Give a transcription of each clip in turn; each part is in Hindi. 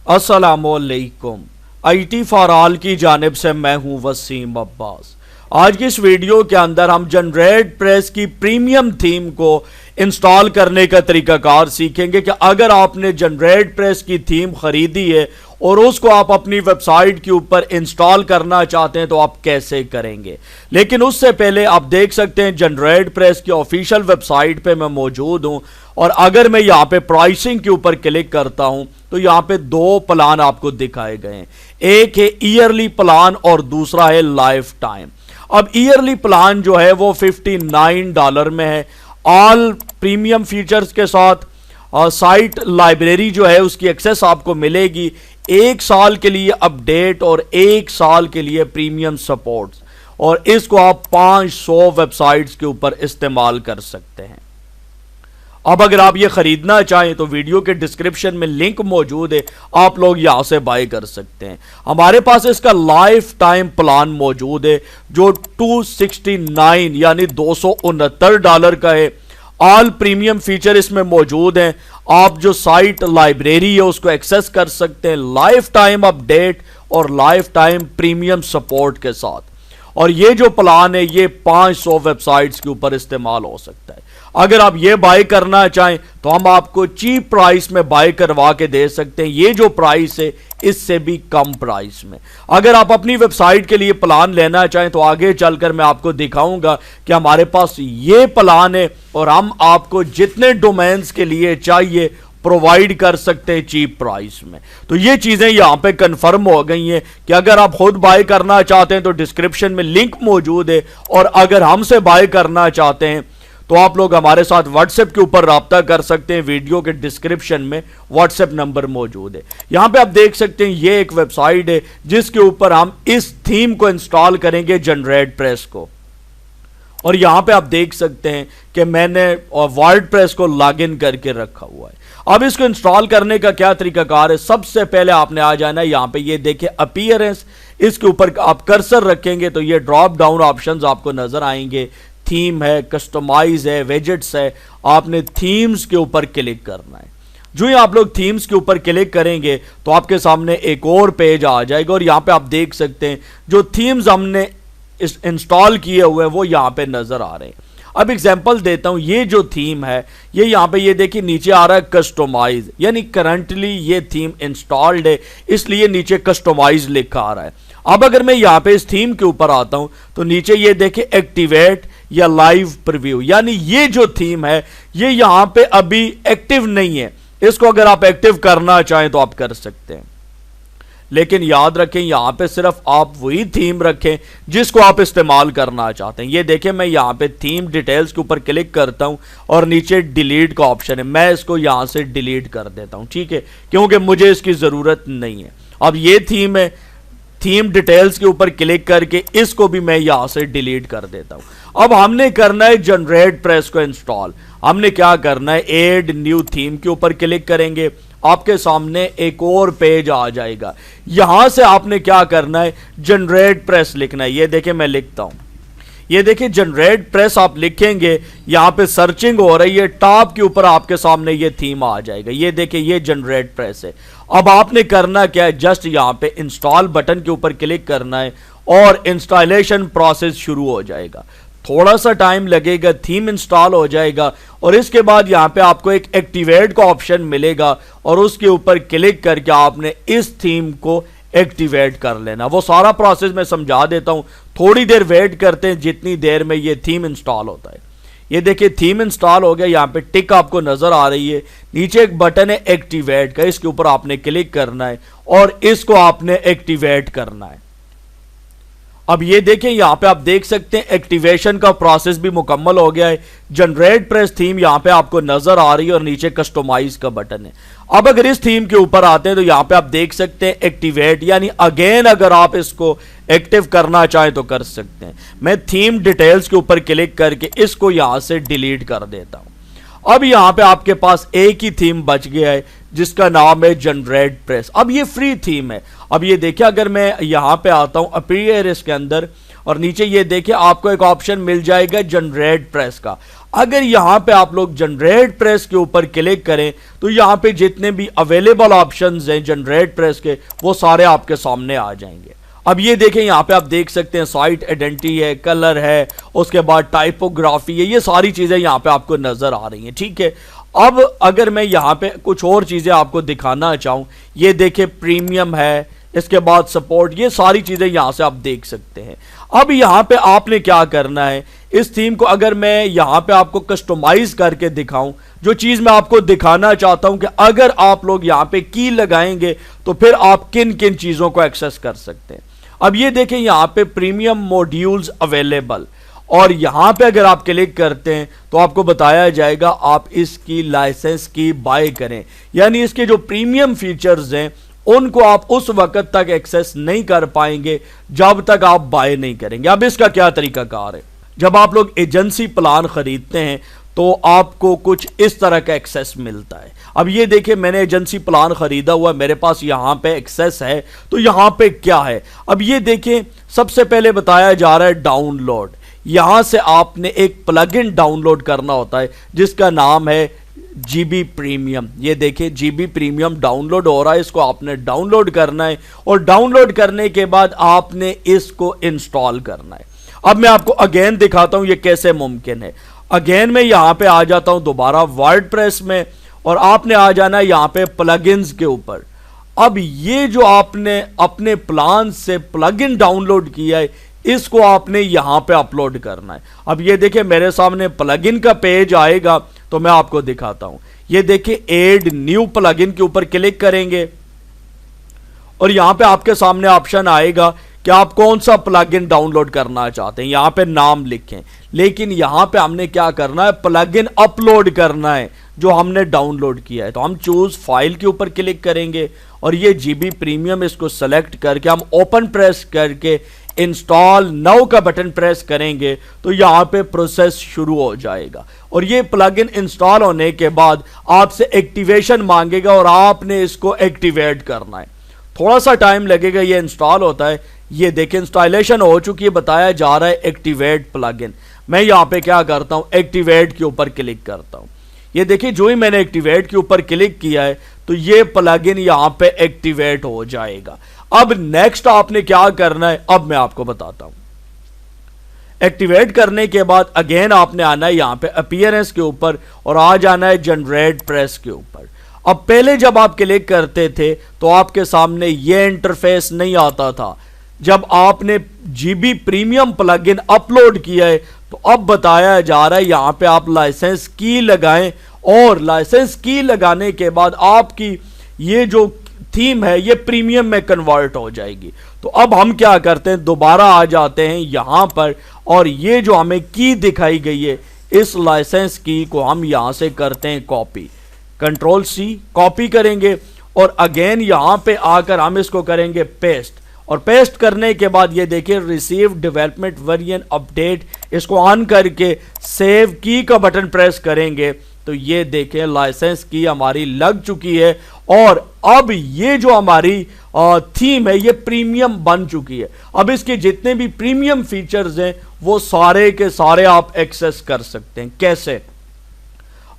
अस्सलामुअलैकुम। IT फॉर ऑल की जानिब से मैं हूं वसीम अब्बास। आज की इस वीडियो के अंदर हम जनरेट प्रेस की प्रीमियम थीम को इंस्टॉल करने का तरीकाकार सीखेंगे कि अगर आपने जनरेट प्रेस की थीम खरीदी है और उसको आप अपनी वेबसाइट के ऊपर इंस्टॉल करना चाहते हैं तो आप कैसे करेंगे। लेकिन उससे पहले आप देख सकते हैं जनरेट प्रेस की ऑफिशियल वेबसाइट पे मैं मौजूद हूं और अगर मैं यहाँ पे प्राइसिंग के ऊपर क्लिक करता हूं तो यहाँ पे दो प्लान आपको दिखाए गए हैं। एक है ईयरली प्लान और दूसरा है लाइफ टाइम। अब ईयरली प्लान जो है वो $59 में है, ऑल प्रीमियम फीचर्स के साथ। साइट लाइब्रेरी जो है उसकी एक्सेस आपको मिलेगी, 1 साल के लिए अपडेट और 1 साल के लिए प्रीमियम सपोर्ट, और इसको आप 500 वेबसाइट्स के ऊपर इस्तेमाल कर सकते हैं। अब अगर आप ये खरीदना चाहें तो वीडियो के डिस्क्रिप्शन में लिंक मौजूद है, आप लोग यहां से बाय कर सकते हैं। हमारे पास इसका लाइफ टाइम प्लान मौजूद है जो 269 यानी $269 का है। ऑल प्रीमियम फीचर इसमें मौजूद हैं। आप जो साइट लाइब्रेरी है उसको एक्सेस कर सकते हैं लाइफ टाइम अपडेट और लाइफ टाइम प्रीमियम सपोर्ट के साथ। और ये जो प्लान है ये 500 वेबसाइट्स के ऊपर इस्तेमाल हो सकता है। अगर आप ये बाय करना चाहें तो हम आपको चीप प्राइस में बाय करवा के दे सकते हैं। ये जो प्राइस है इससे भी कम प्राइस में। अगर आप अपनी वेबसाइट के लिए प्लान लेना चाहें तो आगे चलकर मैं आपको दिखाऊंगा कि हमारे पास ये प्लान है और हम आपको जितने डोमेन्स के लिए चाहिए प्रोवाइड कर सकते हैं चीप प्राइस में। तो ये चीजें यहां पे कंफर्म हो गई हैं कि अगर आप खुद बाय करना चाहते हैं तो डिस्क्रिप्शन में लिंक मौजूद है, और अगर हमसे बाय करना चाहते हैं तो आप लोग हमारे साथ व्हाट्सएप के ऊपर राब्ता कर सकते हैं। वीडियो के डिस्क्रिप्शन में व्हाट्सएप नंबर मौजूद है। यहां पे आप देख सकते हैं ये एक वेबसाइट है जिसके ऊपर हम इस थीम को इंस्टॉल करेंगे, जनरेट प्रेस को। और यहां पे आप देख सकते हैं कि मैंने वर्डप्रेस को लॉगिन करके रखा हुआ है। अब इसको इंस्टॉल करने का क्या तरीकाकार है, सबसे पहले आपने आ जाना है यहां पे, ये देखिए अपीयरेंस, इसके ऊपर आप कर्सर रखेंगे तो ये ड्रॉप डाउन ऑप्शंस आपको नजर आएंगे। थीम है, कस्टमाइज है, वेजेट्स है। आपने थीम्स के ऊपर क्लिक करना है। जो ही आप लोग थीम्स के ऊपर क्लिक करेंगे तो आपके सामने एक और पेज आ जाएगा और यहां पे आप देख सकते हैं जो थीम्स हमने इंस्टॉल किए हुए हैं वो यहां पे नजर आ रहे हैं। अब एग्जांपल देता हूं, ये जो थीम है ये यहां पे, ये देखिए नीचे आ रहा है कस्टमाइज, यानी करंटली ये थीम इंस्टॉल्ड है इसलिए नीचे कस्टमाइज लिखा आ रहा है। अब अगर मैं यहां पे इस थीम के ऊपर आता हूं तो नीचे ये देखिए एक्टिवेट या लाइव प्रीव्यू, यानी ये जो थीम है ये यहां पे अभी एक्टिव नहीं है। इसको अगर आप एक्टिव करना चाहें तो आप कर सकते हैं, लेकिन याद रखें यहां पे सिर्फ आप वही थीम रखें जिसको आप इस्तेमाल करना चाहते हैं। ये देखें मैं यहां पे थीम डिटेल्स के ऊपर क्लिक करता हूं और नीचे डिलीट का ऑप्शन है, मैं इसको यहां से डिलीट कर देता हूं, ठीक है, क्योंकि मुझे इसकी जरूरत नहीं है। अब ये थीम है, थीम डिटेल्स के ऊपर क्लिक करके इसको भी मैं यहां से डिलीट कर देता हूं। अब हमने करना है जनरेट प्रेस को इंस्टॉल। हमने क्या करना है, एड न्यू थीम के ऊपर क्लिक करेंगे, आपके सामने एक और पेज आ जाएगा। यहां से आपने क्या करना है, जनरेट प्रेस लिखना है। ये देखिए मैं लिखता हूं, ये देखिए जनरेट प्रेस आप लिखेंगे, यहां पे सर्चिंग हो रही है, टॉप के ऊपर आपके सामने ये थीम आ जाएगा। ये देखिए ये जनरेट प्रेस है। अब आपने करना क्या है, जस्ट यहां पे इंस्टॉल बटन के ऊपर क्लिक करना है और इंस्टॉलेशन प्रोसेस शुरू हो जाएगा। थोड़ा सा टाइम लगेगा, थीम इंस्टॉल हो जाएगा और इसके बाद यहां पे आपको एक एक्टिवेट का ऑप्शन मिलेगा और उसके ऊपर क्लिक करके आपने इस थीम को एक्टिवेट कर लेना। वो सारा प्रोसेस मैं समझा देता हूं, थोड़ी देर वेट करते हैं जितनी देर में ये थीम इंस्टॉल होता है। ये देखिए थीम इंस्टॉल हो गया, यहां पे टिक आपको नजर आ रही है, नीचे एक बटन है एक्टिवेट का, इसके ऊपर आपने क्लिक करना है और इसको आपने एक्टिवेट करना है। अब ये देखें यहां पे आप देख सकते हैं एक्टिवेशन का प्रोसेस भी मुकम्मल हो गया है। जनरेट प्रेस थीम यहां पे आपको नजर आ रही है और नीचे कस्टमाइज का बटन है। अब अगर इस थीम के ऊपर आते हैं तो यहां पे आप देख सकते हैं एक्टिवेट, यानी अगेन अगर आप इसको एक्टिव करना चाहें तो कर सकते हैं। मैं थीम डिटेल्स के ऊपर क्लिक करके इसको यहां से डिलीट कर देता हूं। अब यहां पे आपके पास एक ही थीम बच गया है जिसका नाम है जनरेट प्रेस। अब ये फ्री थीम है। अब ये देखिए अगर मैं यहां पे आता हूं अपीयरेंस के अंदर और नीचे ये देखिए आपको एक ऑप्शन मिल जाएगा जनरेट प्रेस का। अगर यहां पे आप लोग जनरेट प्रेस के ऊपर क्लिक करें तो यहां पे जितने भी अवेलेबल ऑप्शंस हैं जनरेट प्रेस के वो सारे आपके सामने आ जाएंगे। अब ये देखें, यहां पे आप देख सकते हैं साइट आइडेंटिटी है, कलर है, उसके बाद टाइपोग्राफी है, ये सारी चीजें यहां पे आपको नजर आ रही हैं। ठीक है, अब अगर मैं यहां पे कुछ और चीजें आपको दिखाना चाहूं, ये देखें प्रीमियम है, इसके बाद सपोर्ट, ये सारी चीजें यहां से आप देख सकते हैं। अब यहां पे आपने क्या करना है, इस थीम को अगर मैं यहां पे आपको कस्टमाइज करके दिखाऊं, जो चीज मैं आपको दिखाना चाहता हूं कि अगर आप लोग यहां पे की लगाएंगे तो फिर आप किन किन चीजों को एक्सेस कर सकते हैं। अब ये देखें, यहां पे प्रीमियम मॉड्यूल्स अवेलेबल, और यहां पे अगर आप क्लिक करते हैं तो आपको बताया जाएगा आप इसकी लाइसेंस की बाय करें, यानी इसके जो प्रीमियम फीचर्स हैं उनको आप उस वक्त तक एक्सेस नहीं कर पाएंगे जब तक आप बाय नहीं करेंगे। अब इसका क्या तरीकाकार है, जब आप लोग एजेंसी प्लान खरीदते हैं तो आपको कुछ इस तरह का एक्सेस मिलता है। अब ये देखिए, मैंने एजेंसी प्लान खरीदा हुआ, मेरे पास यहां पे एक्सेस है, तो यहां पे क्या है, अब ये देखिए, सबसे पहले बताया जा रहा है डाउनलोड। यहां से आपने एक प्लगइन डाउनलोड करना होता है जिसका नाम है जीबी प्रीमियम। ये देखिए, जीबी प्रीमियम डाउनलोड हो रहा है, इसको आपने डाउनलोड करना है और डाउनलोड करने के बाद आपने इसको इंस्टॉल करना है। अब मैं आपको अगेन दिखाता हूं ये कैसे मुमकिन है। अगेन मैं यहां पे आ जाता हूं दोबारा वर्डप्रेस में, और आपने आ जाना है यहां पे प्लगइन्स के ऊपर। अब ये जो आपने अपने प्लान से प्लगइन डाउनलोड किया है इसको आपने यहां पे अपलोड करना है। अब ये देखिए, मेरे सामने प्लगइन का पेज आएगा, तो मैं आपको दिखाता हूं। ये देखिए, ऐड न्यू प्लगइन के ऊपर क्लिक करेंगे और यहां पे आपके सामने ऑप्शन आएगा कि आप कौन सा प्लगइन डाउनलोड करना चाहते हैं। यहां पे नाम लिखें, लेकिन यहां पे हमने क्या करना है, प्लगइन अपलोड करना है जो हमने डाउनलोड किया है। तो हम चूज फाइल के ऊपर क्लिक करेंगे और ये जीबी प्रीमियम, इसको सेलेक्ट करके हम ओपन प्रेस करके इंस्टॉल नाउ का बटन प्रेस करेंगे तो यहां पे प्रोसेस शुरू हो जाएगा। और ये प्लगइन इंस्टॉल होने के बाद आपसे एक्टिवेशन मांगेगा और आपने इसको एक्टिवेट करना है। थोड़ा सा टाइम लगेगा, ये इंस्टॉल होता है। ये देखिए, इंस्टॉलेशन हो चुकी है, बताया जा रहा है एक्टिवेट प्लगइन। मैं यहां पे क्या करता हूं, एक्टिवेट के ऊपर क्लिक करता हूं। ये देखिए, जो ही मैंने एक्टिवेट के ऊपर क्लिक किया है तो ये प्लगइन यहां पे एक्टिवेट हो जाएगा। अब नेक्स्ट आपने क्या करना है, अब मैं आपको बताता हूं। एक्टिवेट करने के बाद अगेन आपने आना है यहां पे अपीयरेंस के ऊपर और आ जाना है जनरेट प्रेस के ऊपर। अब पहले जब आप क्लिक करते थे तो आपके सामने ये इंटरफेस नहीं आता था। जब आपने जीबी प्रीमियम प्लगइन अपलोड किया है तो अब बताया जा रहा है यहां पे आप लाइसेंस की लगाएं, और लाइसेंस की लगाने के बाद आपकी ये जो थीम है ये प्रीमियम में कन्वर्ट हो जाएगी। तो अब हम क्या करते हैं, दोबारा आ जाते हैं यहां पर, और ये जो हमें की दिखाई गई है इस लाइसेंस की को हम यहां से करते हैं कॉपी, कंट्रोल सी कॉपी करेंगे और अगेन यहां पे आकर हम इसको करेंगे पेस्ट। और पेस्ट करने के बाद ये देखिए, रिसीव डेवलपमेंट वर्जन अपडेट, इसको ऑन करके सेव की का बटन प्रेस करेंगे तो ये देखें लाइसेंस की हमारी लग चुकी है। और अब ये जो हमारी थीम है ये प्रीमियम बन चुकी है। अब इसके जितने भी प्रीमियम फीचर्स हैं वो सारे के सारे आप एक्सेस कर सकते हैं। कैसे,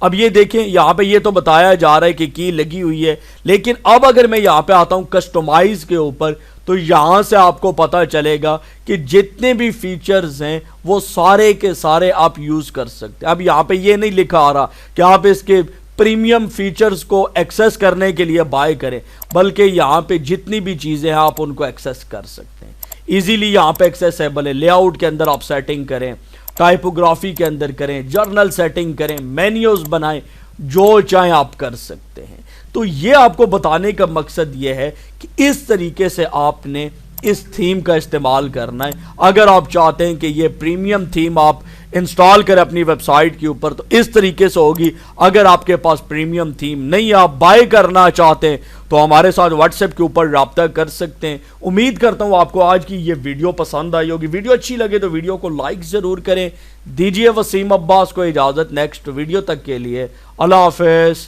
अब ये देखें, यहां पे ये तो बताया जा रहा है कि की लगी हुई है, लेकिन अब अगर मैं यहां पे आता हूं कस्टमाइज के ऊपर तो यहां से आपको पता चलेगा कि जितने भी फीचर्स हैं वो सारे के सारे आप यूज कर सकते हैं। अब यहां पे ये नहीं लिखा आ रहा कि आप इसके प्रीमियम फीचर्स को एक्सेस करने के लिए बाय करें, बल्कि यहां पे जितनी भी चीजें हैं आप उनको एक्सेस कर सकते हैं इजीली। यहां पे एक्सेसिबल है। लेआउट के अंदर आप सेटिंग करें, टाइपोग्राफी के अंदर करें, जर्नल सेटिंग करें, मेन्यूज बनाएं, जो चाहे आप कर सकते हैं। तो ये आपको बताने का मकसद ये है कि इस तरीके से आपने इस थीम का इस्तेमाल करना है। अगर आप चाहते हैं कि ये प्रीमियम थीम आप इंस्टॉल करें अपनी वेबसाइट के ऊपर तो इस तरीके से होगी। अगर आपके पास प्रीमियम थीम नहीं, आप बाय करना चाहते हैं तो हमारे साथ व्हाट्सएप के ऊपर राब्ता कर सकते हैं। उम्मीद करता हूं आपको आज की ये वीडियो पसंद आई होगी। वीडियो अच्छी लगे तो वीडियो को लाइक जरूर करें। दीजिए वसीम अब्बास को इजाजत, नेक्स्ट वीडियो तक के लिए अल्लाह हाफिज।